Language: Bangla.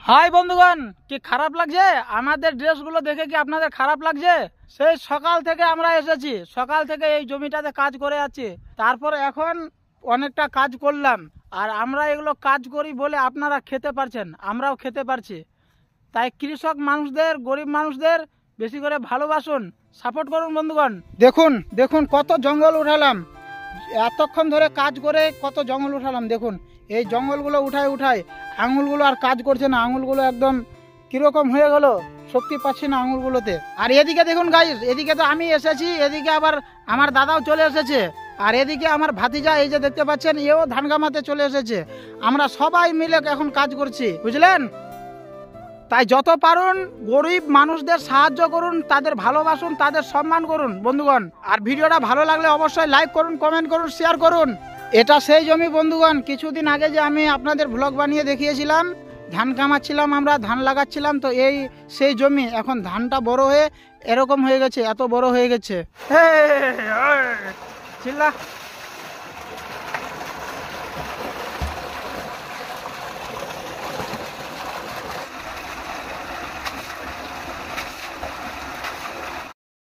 হাই বন্ধুগণ, কি খারাপ লাগছে? আমাদের ড্রেসগুলো দেখে কি আপনাদের খারাপ লাগছে? সেই সকাল থেকে আমরা এসেছি, সকাল থেকে এই জমিটাতে কাজ করে আছি। তারপর এখন অনেকটা কাজ করলাম, আর আমরা এগুলো কাজ করি বলে আপনারা খেতে পারছেন, আমরাও খেতে পারছি। তাই কৃষক মানুষদের, গরিব মানুষদের বেশি করে ভালোবাসুন, সাপোর্ট করুন বন্ধুগণ। দেখুন দেখুন কত জঙ্গল উঠালাম, এতক্ষণ ধরে কাজ করে কত জঙ্গল উঠালাম। দেখুন এই জঙ্গলগুলো উঠায় আঙুলগুলো আর কাজ করছে না, আঙুলগুলো একদম কিরকম হয়ে গেল, শক্তি পাচ্ছি না আঙুলগুলোতে। আর এদিকে দেখুন গাইস, এদিকে তো আমি এসেছি, এদিকে আবার আমার দাদাও চলে এসেছে, আর এদিকে আমার ভাতিজা এই যে দেখতে পাচ্ছেন, এও ধান কামাতে চলে এসেছে। আমরা সবাই মিলে এখন কাজ করছি, বুঝলেন? তাই যত পারুন গরিব মানুষদের সাহায্য করুন, তাদের ভালোবাসুন, তাদের সম্মান করুন বন্ধুগণ। আর ভিডিওটা ভালো লাগলে অবশ্যই লাইক করুন, কমেন্ট করুন, শেয়ার করুন। এটা সেই জমি বন্ধুগণ, কিছুদিন আগে যে আমি আপনাদের ব্লগ বানিয়ে দেখিয়েছিলাম, ধান কামাচ্ছিলাম, আমরা ধান লাগাচ্ছিলাম, তো এই সেই জমি। এখন ধানটা বড় হয়ে এরকম হয়ে গেছে, এত বড় হয়ে গেছে। চিল্লা